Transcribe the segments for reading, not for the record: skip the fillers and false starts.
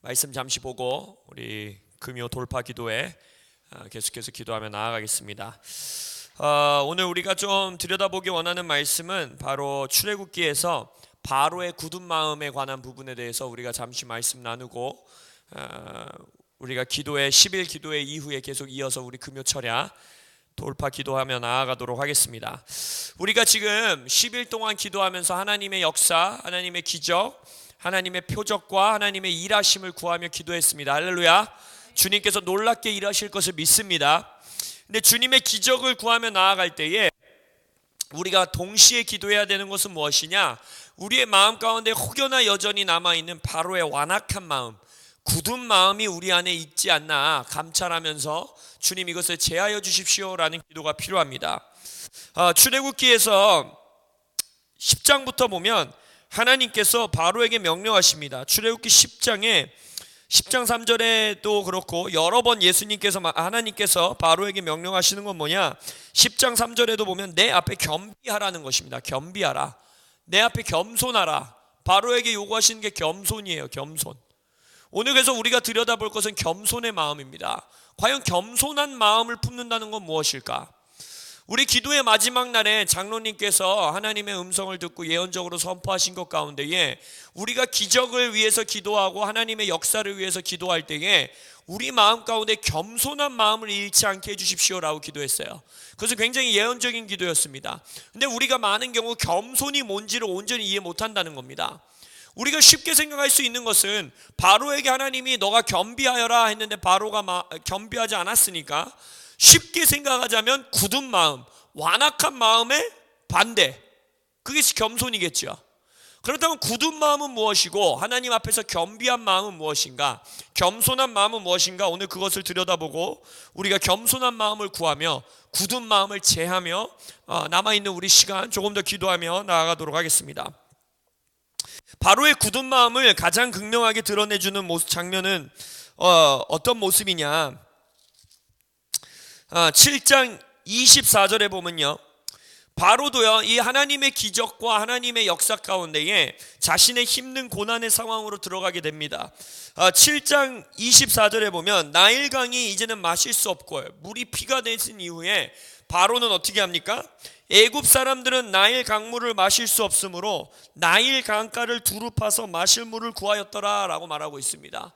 말씀 잠시 보고 우리 금요 돌파 기도에 계속해서 기도하며 나아가겠습니다. 오늘 우리가 좀 들여다보기 원하는 말씀은 바로 출애굽기에서 바로의 굳은 마음에 관한 부분에 대해서 우리가 잠시 말씀 나누고 우리가 기도의 10일 기도회 이후에 계속 이어서 우리 금요 철야 돌파 기도하며 나아가도록 하겠습니다. 우리가 지금 10일 동안 기도하면서 하나님의 역사, 하나님의 기적, 하나님의 표적과 하나님의 일하심을 구하며 기도했습니다. 할렐루야. 주님께서 놀랍게 일하실 것을 믿습니다. 근데 주님의 기적을 구하며 나아갈 때에 우리가 동시에 기도해야 되는 것은 무엇이냐? 우리의 마음 가운데 혹여나 여전히 남아있는 바로의 완악한 마음, 굳은 마음이 우리 안에 있지 않나 감찰하면서 주님 이것을 제하여 주십시오라는 기도가 필요합니다. 출애굽기에서 10장부터 보면 하나님께서 바로에게 명령하십니다. 출애굽기 10장 3절에도 그렇고 여러 번 하나님께서 바로에게 명령하시는 건 뭐냐? 10장 3절에도 보면 내 앞에 겸비하라는 것입니다. 겸비하라. 내 앞에 겸손하라. 바로에게 요구하시는 게 겸손이에요. 겸손. 오늘 그래서 우리가 들여다볼 것은 겸손의 마음입니다. 과연 겸손한 마음을 품는다는 건 무엇일까? 우리 기도의 마지막 날에 장로님께서 하나님의 음성을 듣고 예언적으로 선포하신 것 가운데에 우리가 기적을 위해서 기도하고 하나님의 역사를 위해서 기도할 때에 우리 마음 가운데 겸손한 마음을 잃지 않게 해주십시오라고 기도했어요. 그래서 굉장히 예언적인 기도였습니다. 근데 우리가 많은 경우 겸손이 뭔지를 온전히 이해 못한다는 겁니다. 우리가 쉽게 생각할 수 있는 것은 바로에게 하나님이 너가 겸비하여라 했는데 바로가 겸비하지 않았으니까 쉽게 생각하자면 굳은 마음, 완악한 마음의 반대, 그게 겸손이겠죠. 그렇다면 굳은 마음은 무엇이고 하나님 앞에서 겸비한 마음은 무엇인가, 겸손한 마음은 무엇인가, 오늘 그것을 들여다보고 우리가 겸손한 마음을 구하며 굳은 마음을 제하며 남아있는 우리 시간 조금 더 기도하며 나아가도록 하겠습니다. 바로의 굳은 마음을 가장 극명하게 드러내주는 장면은 어떤 모습이냐? 7장 24절에 보면요, 바로도요 이 하나님의 기적과 하나님의 역사 가운데에 자신의 힘든 고난의 상황으로 들어가게 됩니다. 7장 24절에 보면 나일강이 이제는 마실 수 없고 물이 피가 되신 이후에 바로는 어떻게 합니까? 애굽 사람들은 나일 강물을 마실 수 없으므로 나일 강가를 두루 파서 마실 물을 구하였더라 라고 말하고 있습니다.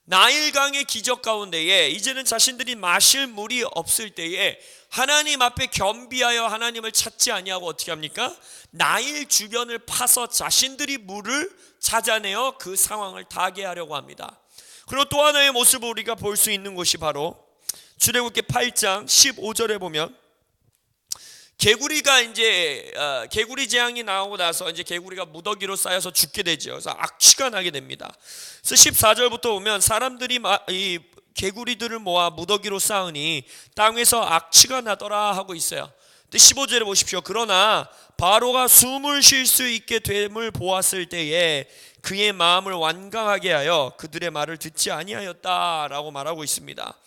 나일강의 기적 가운데에 이제는 자신들이 마실 물이 없을 때에 하나님 앞에 겸비하여 하나님을 찾지 아니하고 어떻게 합니까? 나일 주변을 파서 자신들이 물을 찾아내어 그 상황을 타개하려고 합니다. 그리고 또 하나의 모습을 우리가 볼 수 있는 것이 바로 출애굽기 8장 15절에 보면 개구리가 이제 개구리 재앙이 나오고 나서 이제 개구리가 무더기로 쌓여서 죽게 되죠. 그래서 악취가 나게 됩니다. 그래서 14절부터 보면 사람들이 이 개구리들을 모아 무더기로 쌓으니 땅에서 악취가 나더라 하고 있어요. 근데 15절에 보십시오. 그러나 바로가 숨을 쉴 수 있게 됨을 보았을 때에 그의 마음을 완강하게 하여 그들의 말을 듣지 아니하였다라고 말하고 있습니다.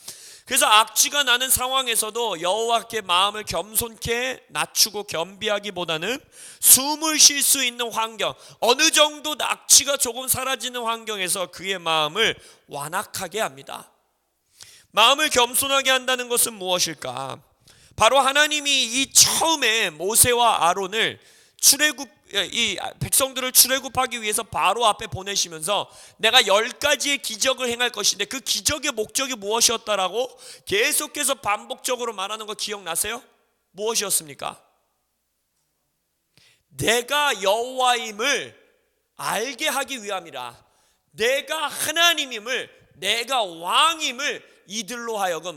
그래서 악취가 나는 상황에서도 여호와께 마음을 겸손케 낮추고 겸비하기보다는 숨을 쉴 수 있는 환경, 어느 정도 악취가 조금 사라지는 환경에서 그의 마음을 완악하게 합니다. 마음을 겸손하게 한다는 것은 무엇일까? 바로 하나님이 이 처음에 모세와 아론을 이 백성들을 출애굽하기 위해서 바로 앞에 보내시면서 내가 10가지의 기적을 행할 것인데 그 기적의 목적이 무엇이었다라고 계속해서 반복적으로 말하는 거 기억나세요? 무엇이었습니까? 내가 여호와임을 알게 하기 위함이라. 내가 하나님임을, 내가 왕임을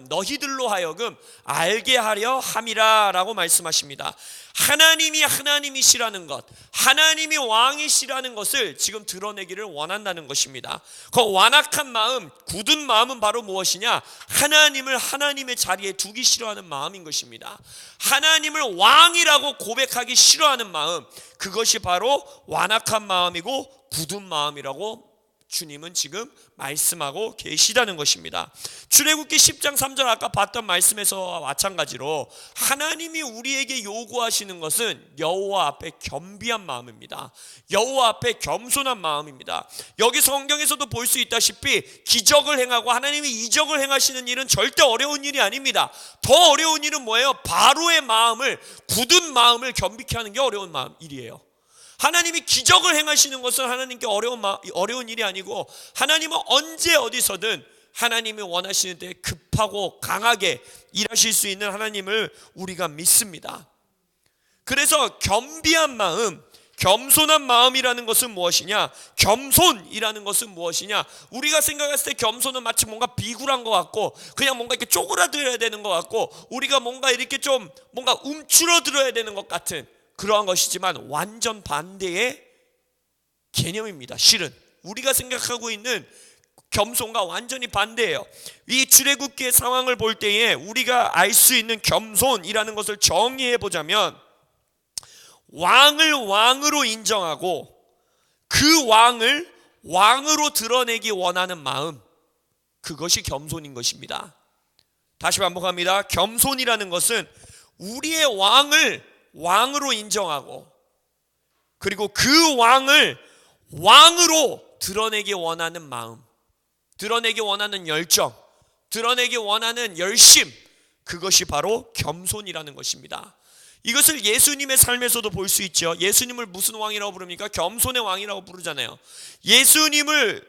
너희들로 하여금 알게 하려 함이라 라고 말씀하십니다. 하나님이 하나님이시라는 것, 하나님이 왕이시라는 것을 지금 드러내기를 원한다는 것입니다. 그 완악한 마음, 굳은 마음은 바로 무엇이냐? 하나님을 하나님의 자리에 두기 싫어하는 마음인 것입니다. 하나님을 왕이라고 고백하기 싫어하는 마음, 그것이 바로 완악한 마음이고 굳은 마음이라고 주님은 지금 말씀하고 계시다는 것입니다. 출애굽기 10장 3절 아까 봤던 말씀에서 마찬가지로 하나님이 우리에게 요구하시는 것은 여호와 앞에 겸비한 마음입니다. 여호와 앞에 겸손한 마음입니다. 여기 성경에서도 볼 수 있다시피 기적을 행하고 하나님이 이적을 행하시는 일은 절대 어려운 일이 아닙니다. 더 어려운 일은 뭐예요? 바로의 마음을, 굳은 마음을 겸비케 하는 게 어려운 일이에요. 하나님이 기적을 행하시는 것은 하나님께 어려운 일이 아니고, 하나님은 언제 어디서든 하나님이 원하시는 때 급하고 강하게 일하실 수 있는 하나님을 우리가 믿습니다. 그래서 겸비한 마음, 겸손한 마음이라는 것은 무엇이냐? 겸손이라는 것은 무엇이냐? 우리가 생각했을 때 겸손은 마치 뭔가 비굴한 것 같고, 그냥 뭔가 이렇게 쪼그라들어야 되는 것 같고, 우리가 뭔가 이렇게 좀 뭔가 움츠러들어야 되는 것 같은 그러한 것이지만 완전 반대의 개념입니다. 실은 우리가 생각하고 있는 겸손과 완전히 반대예요. 이 출애굽기의 상황을 볼 때에 우리가 알 수 있는 겸손이라는 것을 정의해 보자면, 왕을 왕으로 인정하고 그 왕을 왕으로 드러내기 원하는 마음, 그것이 겸손인 것입니다. 다시 반복합니다. 겸손이라는 것은 우리의 왕을 왕으로 인정하고, 그리고 그 왕을 왕으로 드러내기 원하는 마음, 드러내기 원하는 열정, 드러내기 원하는 열심, 그것이 바로 겸손이라는 것입니다. 이것을 예수님의 삶에서도 볼 수 있죠. 예수님을 무슨 왕이라고 부릅니까? 겸손의 왕이라고 부르잖아요. 예수님을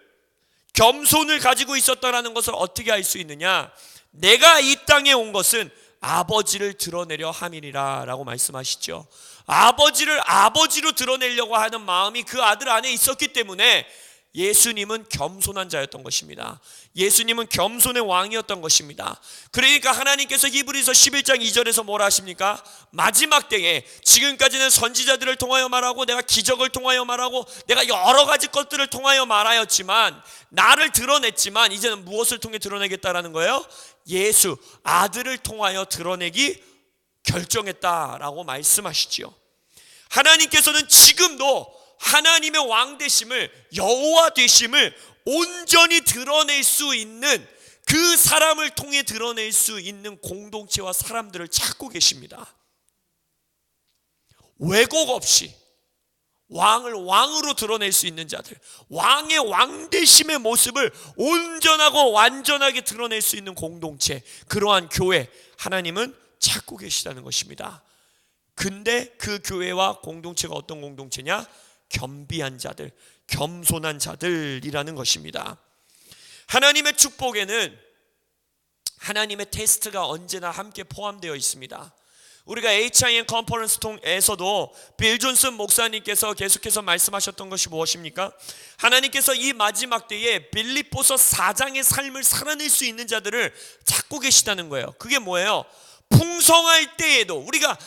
겸손을 가지고 있었다라는 것을 어떻게 알 수 있느냐? 내가 이 땅에 온 것은 아버지를 드러내려 함이니라 라고 말씀하시죠. 아버지를 아버지로 드러내려고 하는 마음이 그 아들 안에 있었기 때문에 예수님은 겸손한 자였던 것입니다. 예수님은 겸손의 왕이었던 것입니다. 그러니까 하나님께서 히브리서 11장 2절에서 뭐라 하십니까? 마지막 때에, 지금까지는 선지자들을 통하여 말하고 내가 기적을 통하여 말하고 내가 여러 가지 것들을 통하여 말하였지만, 나를 드러냈지만 이제는 무엇을 통해 드러내겠다라는 거예요? 예수 아들을 통하여 드러내기 결정했다라고 말씀하시지요. 하나님께서는 지금도 하나님의 왕 되심을, 여호와 되심을 온전히 드러낼 수 있는, 그 사람을 통해 드러낼 수 있는 공동체와 사람들을 찾고 계십니다. 왜곡 없이 왕을 왕으로 드러낼 수 있는 자들, 왕의 왕되심의 모습을 온전하고 완전하게 드러낼 수 있는 공동체, 그러한 교회, 하나님은 찾고 계시다는 것입니다. 근데 그 교회와 공동체가 어떤 공동체냐? 겸비한 자들, 겸손한 자들이라는 것입니다. 하나님의 축복에는 하나님의 테스트가 언제나 함께 포함되어 있습니다. 우리가 HIM 컨퍼런스 통에서도 빌 존슨 목사님께서 계속해서 말씀하셨던 것이 무엇입니까? 하나님께서 이 마지막 때에 빌립보서 4장의 삶을 살아낼 수 있는 자들을 찾고 계시다는 거예요. 그게 뭐예요? 풍성할 때에도, 우리가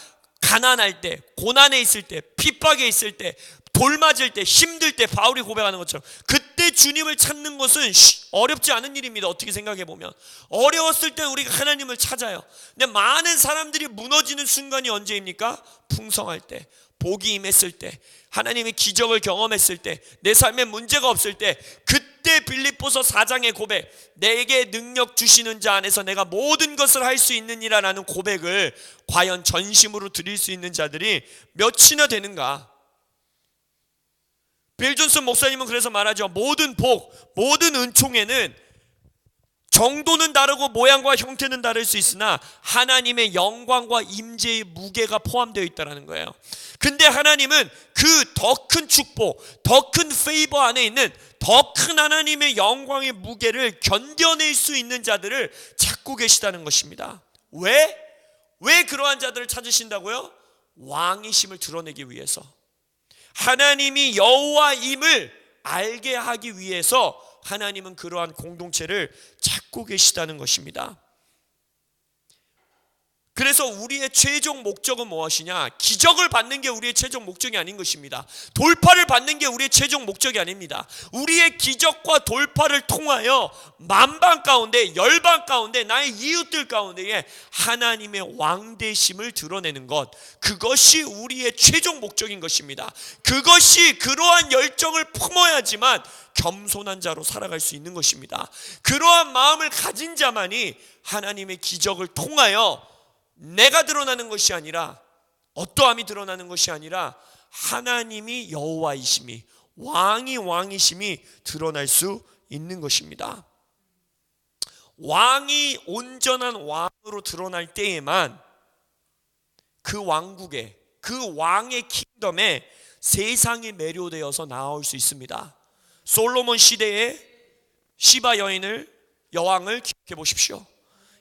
가난할 때, 고난에 있을 때, 핍박에 있을 때, 돌 맞을 때, 힘들 때, 바울이 고백하는 것처럼 그때 주님을 찾는 것은 어렵지 않은 일입니다. 어떻게 생각해 보면 어려웠을 때 우리가 하나님을 찾아요. 근데 많은 사람들이 무너지는 순간이 언제입니까? 풍성할 때, 복이 임했을 때, 하나님의 기적을 경험했을 때, 내 삶에 문제가 없을 때, 그때 빌립보서 4장의 고백, 내게 능력 주시는 자 안에서 내가 모든 것을 할 수 있느니라라는 고백을 과연 전심으로 드릴 수 있는 자들이 몇이나 되는가? 빌 존슨 목사님은 그래서 말하죠. 모든 복, 모든 은총에는 정도는 다르고 모양과 형태는 다를 수 있으나 하나님의 영광과 임재의 무게가 포함되어 있다는 거예요. 근데 하나님은 그 더 큰 축복, 더 큰 페이버 안에 있는 더 큰 하나님의 영광의 무게를 견뎌낼 수 있는 자들을 찾고 계시다는 것입니다. 왜? 왜 그러한 자들을 찾으신다고요? 왕이심을 드러내기 위해서, 하나님이 여호와임을 알게 하기 위해서 하나님은 그러한 공동체를 찾고 계시다는 것입니다. 그래서 우리의 최종 목적은 무엇이냐? 기적을 받는 게 우리의 최종 목적이 아닌 것입니다. 돌파를 받는 게 우리의 최종 목적이 아닙니다. 우리의 기적과 돌파를 통하여 만방 가운데, 열방 가운데, 나의 이웃들 가운데에 하나님의 왕되심을 드러내는 것, 그것이 우리의 최종 목적인 것입니다. 그것이, 그러한 열정을 품어야지만 겸손한 자로 살아갈 수 있는 것입니다. 그러한 마음을 가진 자만이 하나님의 기적을 통하여 내가 드러나는 것이 아니라, 어떠함이 드러나는 것이 아니라 하나님이 여호와이심이, 왕이 왕이심이 드러날 수 있는 것입니다. 왕이 온전한 왕으로 드러날 때에만 그 왕국에, 그 왕의 킹덤에 세상이 매료되어서 나올 수 있습니다. 솔로몬 시대의 시바 여왕을 기억해 보십시오.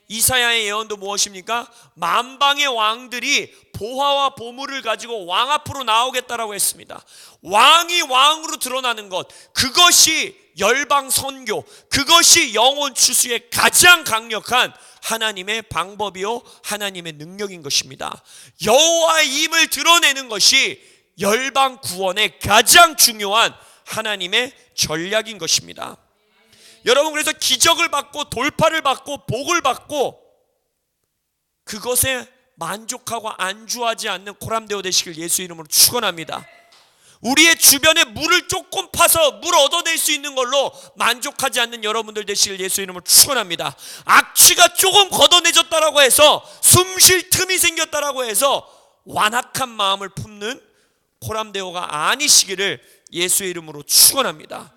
이사야의 예언도 무엇입니까? 만방의 왕들이 보화와 보물을 가지고 왕 앞으로 나오겠다라고 했습니다. 왕이 왕으로 드러나는 것, 그것이 열방 선교, 그것이 영혼 추수의 가장 강력한 하나님의 방법이요 하나님의 능력인 것입니다. 여호와의 힘을 드러내는 것이 열방 구원의 가장 중요한 하나님의 전략인 것입니다. 여러분, 그래서 기적을 받고 돌파를 받고 복을 받고 그것에 만족하고 안주하지 않는 코람데오 되시길 예수 이름으로 축원합니다. 우리의 주변에 물을 조금 파서 물 얻어낼 수 있는 걸로 만족하지 않는 여러분들 되시길 예수 이름으로 축원합니다. 악취가 조금 걷어내졌다라고 해서, 숨 쉴 틈이 생겼다라고 해서 완악한 마음을 품는 코람데오가 아니시기를 예수의 이름으로 축원합니다.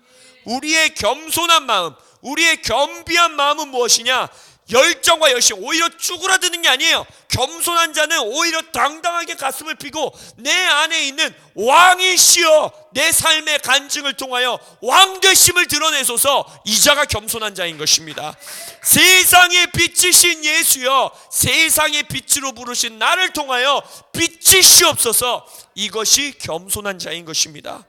우리의 겸손한 마음, 우리의 겸비한 마음은 무엇이냐? 열정과 열심, 오히려 쭈그라드는 게 아니에요. 겸손한 자는 오히려 당당하게 가슴을 펴고 내 안에 있는 왕이시여 내 삶의 간증을 통하여 왕되심을 드러내소서, 이 자가 겸손한 자인 것입니다. 세상의 빛이신 예수여, 세상의 빛으로 부르신 나를 통하여 빛이시옵소서, 이것이 겸손한 자인 것입니다.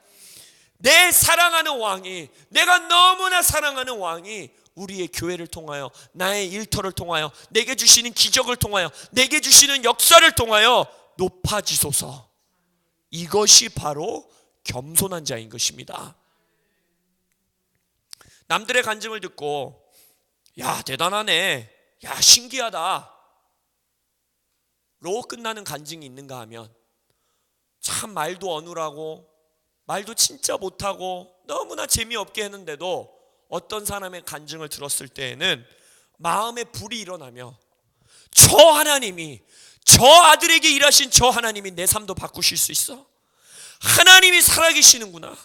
내 사랑하는 왕이, 내가 너무나 사랑하는 왕이 우리의 교회를 통하여, 나의 일터를 통하여, 내게 주시는 기적을 통하여, 내게 주시는 역사를 통하여 높아지소서, 이것이 바로 겸손한 자인 것입니다. 남들의 간증을 듣고 야 대단하네, 야 신기하다 로 끝나는 간증이 있는가 하면, 참 말도 어눌하고 말도 진짜 못하고 너무나 재미없게 했는데도 어떤 사람의 간증을 들었을 때에는 마음에 불이 일어나며, 저 하나님이, 저 아들에게 일하신 저 하나님이 내 삶도 바꾸실 수 있어, 하나님이 살아계시는구나,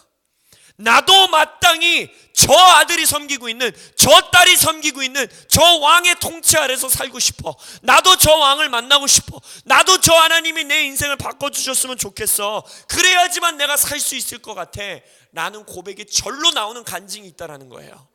나도 마땅히 저 아들이 섬기고 있는, 저 딸이 섬기고 있는 저 왕의 통치 아래서 살고 싶어, 나도 저 왕을 만나고 싶어, 나도 저 하나님이 내 인생을 바꿔주셨으면 좋겠어, 그래야지만 내가 살 수 있을 것 같아 라는 고백이 절로 나오는 간증이 있다라는 거예요.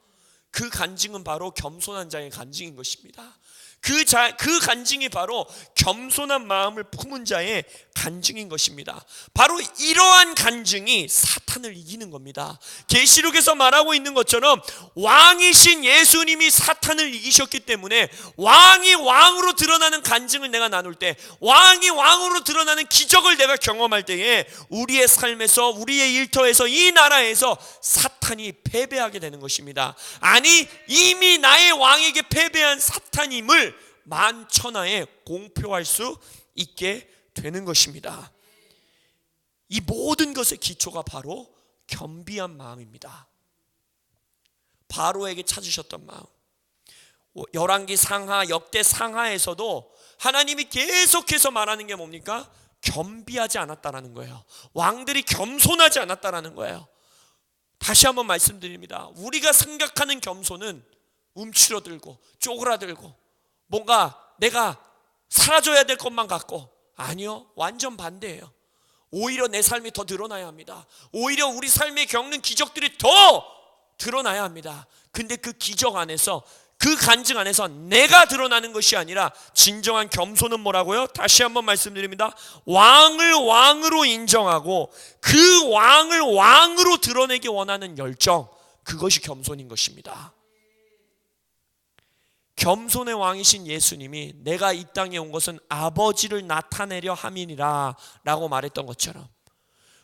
그 간증은 바로 겸손한 자의 간증인 것입니다. 그 간증이 바로 겸손한 마음을 품은 자의 간증인 것입니다. 바로 이러한 간증이 사탄을 이기는 겁니다. 계시록에서 말하고 있는 것처럼 왕이신 예수님이 사탄을 이기셨기 때문에 왕이 왕으로 드러나는 간증을 내가 나눌 때, 왕이 왕으로 드러나는 기적을 내가 경험할 때에 우리의 삶에서, 우리의 일터에서, 이 나라에서 사탄이 패배하게 되는 것입니다. 아니, 이미 나의 왕에게 패배한 사탄임을 만천하에 공표할 수 있게 되는 것입니다. 이 모든 것의 기초가 바로 겸비한 마음입니다. 바로에게 찾으셨던 마음, 열왕기 상하, 역대 상하에서도 하나님이 계속해서 말하는 게 뭡니까? 겸비하지 않았다라는 거예요. 왕들이 겸손하지 않았다라는 거예요. 다시 한번 말씀드립니다. 우리가 생각하는 겸손은 움츠러들고 쪼그라들고 뭔가 내가 사라져야 될 것만 같고, 아니요, 완전 반대예요. 오히려 내 삶이 더 드러나야 합니다. 오히려 우리 삶에 겪는 기적들이 더 드러나야 합니다. 근데 그 기적 안에서, 그 간증 안에서 내가 드러나는 것이 아니라 진정한 겸손은 뭐라고요? 다시 한번 말씀드립니다. 왕을 왕으로 인정하고 그 왕을 왕으로 드러내기 원하는 열정, 그것이 겸손인 것입니다. 겸손의 왕이신 예수님이 내가 이 땅에 온 것은 아버지를 나타내려 함이니라 라고 말했던 것처럼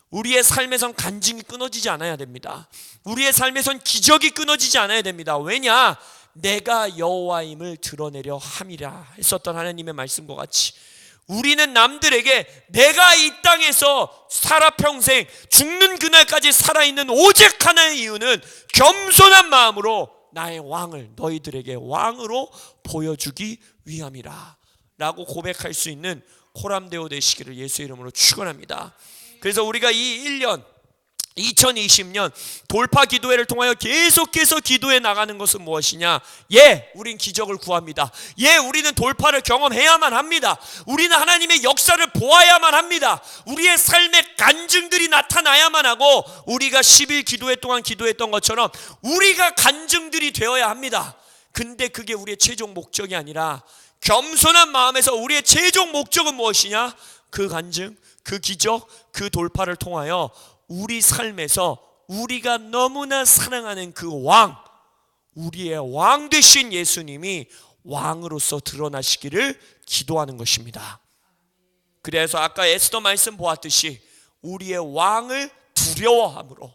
우리의 삶에선 간증이 끊어지지 않아야 됩니다. 우리의 삶에선 기적이 끊어지지 않아야 됩니다. 왜냐? 내가 여호와임을 드러내려 함이라 했었던 하나님의 말씀과 같이 우리는 남들에게 내가 이 땅에서 살아 평생 죽는 그날까지 살아있는 오직 하나의 이유는 겸손한 마음으로 나의 왕을 너희들에게 왕으로 보여주기 위함이라 라고 고백할 수 있는 코람데오 되시기를 예수의 이름으로 축원합니다. 그래서 우리가 이 1년 2020년 돌파 기도회를 통하여 계속해서 기도해 나가는 것은 무엇이냐? 우린 기적을 구합니다. 우리는 돌파를 경험해야만 합니다. 우리는 하나님의 역사를 보아야만 합니다. 우리의 삶의 간증들이 나타나야만 하고 우리가 10일 기도회 동안 기도했던 것처럼 우리가 간증들이 되어야 합니다. 근데 그게 우리의 최종 목적이 아니라 겸손한 마음에서 우리의 최종 목적은 무엇이냐? 그 간증, 그 기적, 그 돌파를 통하여 우리 삶에서 우리가 너무나 사랑하는 그 왕, 우리의 왕 되신 예수님이 왕으로서 드러나시기를 기도하는 것입니다. 그래서 아까 에스더 말씀 보았듯이 우리의 왕을 두려워함으로,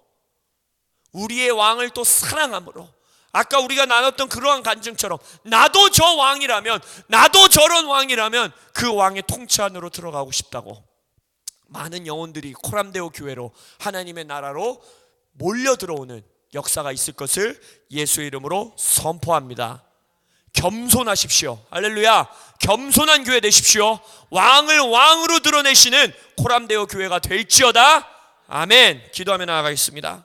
우리의 왕을 또 사랑함으로, 아까 우리가 나눴던 그러한 간증처럼 나도 저 왕이라면, 나도 저런 왕이라면 그 왕의 통치 안으로 들어가고 싶다고 많은 영혼들이 코람데오 교회로 하나님의 나라로 몰려 들어오는 역사가 있을 것을 예수의 이름으로 선포합니다. 겸손하십시오. 할렐루야. 겸손한 교회 되십시오. 왕을 왕으로 드러내시는 코람데오 교회가 될지어다. 아멘. 기도하며 나아가겠습니다.